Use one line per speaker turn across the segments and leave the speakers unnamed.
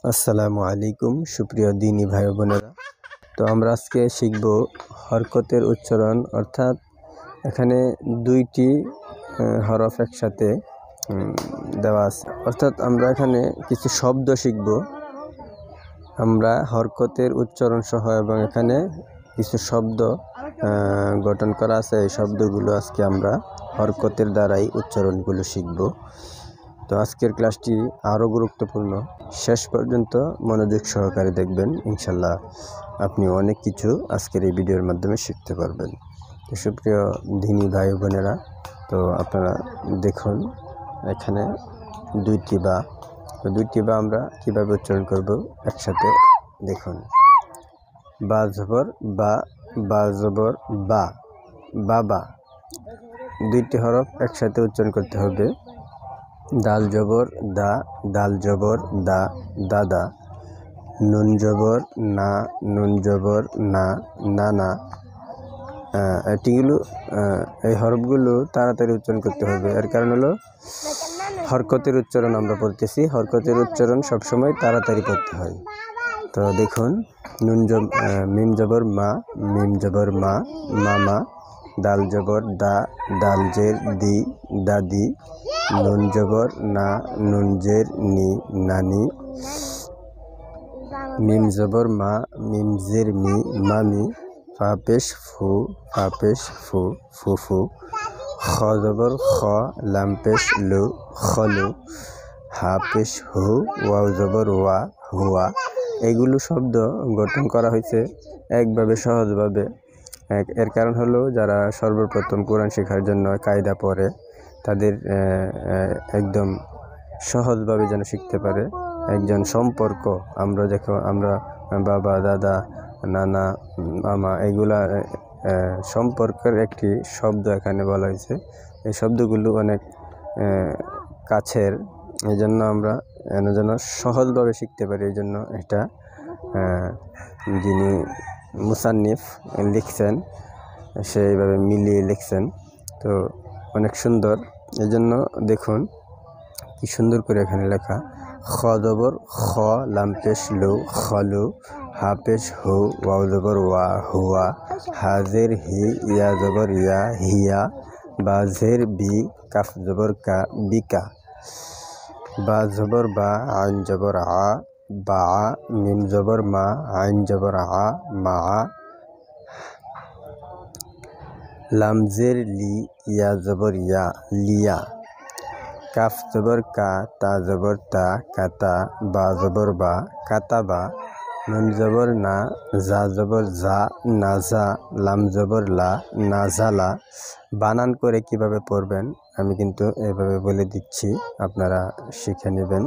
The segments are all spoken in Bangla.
আসসালামু আলাইকুম সুপ্রিয় দিনী ভাই বোনেরা। তো আমরা আজকে শিখব হরকতের উচ্চারণ, অর্থাৎ এখানে দুইটি হরফ একসাথে দেওয়া আছে, অর্থাৎ আমরা এখানে কিছু শব্দ শিখব আমরা হরকতের উচ্চারণ সহ, এবং এখানে কিছু শব্দ গঠন করা আছে। এই শব্দগুলো আজকে আমরা হরকতের দ্বারাই উচ্চারণগুলো শিখব। তো আজকের ক্লাসটি আরও গুরুত্বপূর্ণ, শেষ পর্যন্ত মনোযোগ সহকারে দেখবেন। ইনশাল্লাহ আপনি অনেক কিছু আজকের এই ভিডিওর মাধ্যমে শিখতে পারবেন। তো সুপ্রিয় দিনী ভাই বোনেরা, তো আপনারা দেখুন এখানে দুইটি বা আমরা কীভাবে উচ্চারণ করব একসাথে দেখুন। বা জবর বা, বা জবর বা, বাবা। দুইটি হরফ একসাথে উচ্চারণ করতে হবে। দাল জবর দা, দাল জবর দা, দাদা। নুন জবর না, নুন জবর না, নানা। এই হরফগুলো তাড়াতাড়ি উচ্চারণ করতে হবে। এর কারণ হলো হরকতের উচ্চারণ আমরা পড়তেছি, হরকতের উচ্চারণ সবসময় তাড়াতাড়ি পড়তে হয়। তো দেখুন, মিম জবর মা, মিম জবর মা, মামা। দাল জবর দা, দাল জের দি, দাদি। নুন জবর না, নুন জের নি, নানি। মিম জবর মা, মিম জের মি, মামি। ফা পেশ ফু, ফা পেশ ফু, ফুফু। খ জবর খ, লাম পেশ লু, খলু। হা পেশ হু, ওয়াও জবর ওয়া, হুয়া। এগুলো শব্দ গঠন করা হয়েছে একভাবে, সহজভাবে। এর কারণ হলো যারা সর্বপ্রথম কোরআন শেখার জন্য কায়দা পড়ে, তাদের একদম সহজভাবে যেন শিখতে পারে। একজন সম্পর্ক, আমরা বাবা, দাদা, নানা, মামা, এগুলা সম্পর্কের একটি শব্দ এখানে বলা হয়েছে। এই শব্দগুলো অনেক কাছের, এই জন্য আমরা যেন সহজভাবে শিখতে পারি। এই জন্য এটা যিনি মুসান্নিফ লিখছেন সেইভাবে মিলিয়ে লিখছেন, তো অনেক সুন্দর। এই জন্য দেখুন কি সুন্দর করে এখানে লেখা। খ জবর খ, লাম পেশ লু, খলু। হা পেশ হু, ওয়াও জবর ওয়া, হুয়া। হাজের হি, ইয়া জবর ইয়া, হিয়া। বা জের বি, কাফ জবর কা, বিকা। বা জবর বা, আইন জবর আ, বা। মিম জবর মা, আইন জবর আ, মা। লাম জের লি, ইয়া জবর ইয়া, লিয়া। কাফ জবর কা, তা জবর তা, কাতা। বা জবর বা, কাতাবা। নুন জবর না, জা জবর জা, নাজা। লাম জবর লা, নাজালা। বানান করে কিভাবে পড়বেন আমি কিন্তু এভাবে বলে দিচ্ছি, আপনারা শিখে নেবেন।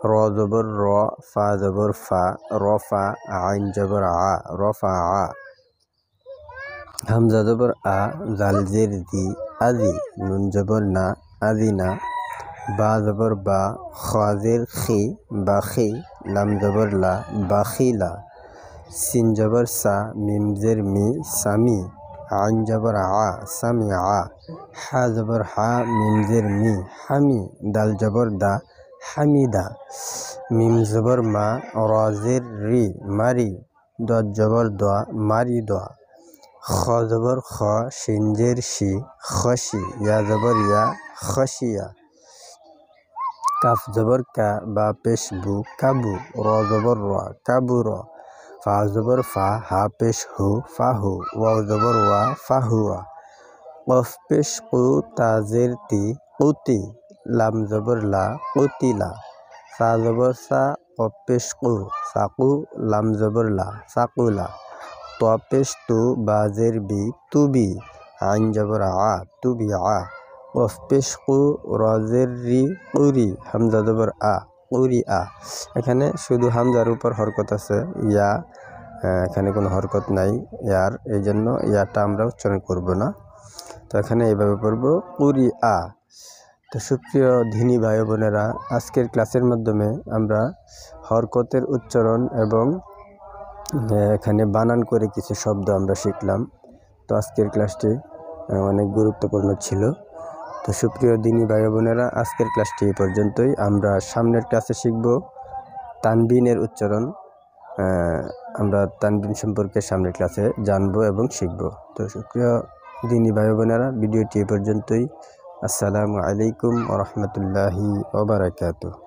র জবর র, ফা জবর ফা, রফা। আইন জবর আ, রফা আ। হামজা জবর আ, জাল জের দি, আদি। নুন জবর না, আদিনা। বা জবর বা, খাজের খি, বাখি। লাম জবর লা, বাখিলা। সিন জবর সা, মিম জের মি, সামি। আইন জবর আ, সামি আ। হা জবর হা, মিম জের মি, হামি। দাল জবর দা, হামিদা। মিম জবর মা, র জের রি, মারি। দত জবর দোয়া, মারি দোয়া। খ জবর খ, শিন জের শি, খসি। ইয়া জবর ইয়া, খসিয়া। কাফ জবর কা, বা পেশ বু, কাবু। র জবর র, কাবু র। ফা জবর ফা, হা পেশ হু, ফাহু। ওয়াও জবর ওয়া, ফাহুয়া। কফ পেশ কু, তা জের তি, কুতি। লাম জবর লা, কুতিলা। সা জবর সা, কফ পেশ কু, সাকু। লাম জবর লা, সাকুলা। ত পেশ তু, বা জের বি, তুবি। আইন জবর আ, তুবি আ। কফ পেশ কু, র জের রি, কুরি। হামজা জবর আ, কুরি আ। এখানে শুধু হামজার উপর হরকত আছে, ইয়া এখানে কোনো হরকত নাই ইয়ার, এই জন্য ইয়াটা আমরা উচ্চারণ করব না। তো এখানে এইভাবে পড়ব, কুরি আ। তো সুপ্রিয় ধিনী ভাই বোনেরা, আজকের ক্লাসের মাধ্যমে আমরা হরকতের উচ্চারণ এবং এখানে বানান করে কিছু শব্দ আমরা শিখলাম। তো আজকের ক্লাসটি অনেক গুরুত্বপূর্ণ ছিল। তো সুপ্রিয় দিনী ভাই বোনেরা, আজকের ক্লাসটি এই পর্যন্তই। আমরা সামনের ক্লাসে শিখব তানবিনের উচ্চারণ আমরা তানবিন সম্পর্কে সামনের ক্লাসে জানবো এবং শিখব। তো সুপ্রিয় দিনী ভাই বোনেরা, ভিডিওটি এ পর্যন্তই। আসসালামু আলাইকুম ওয়া রাহমাতুল্লাহি ওয়া বারাকাতুহু।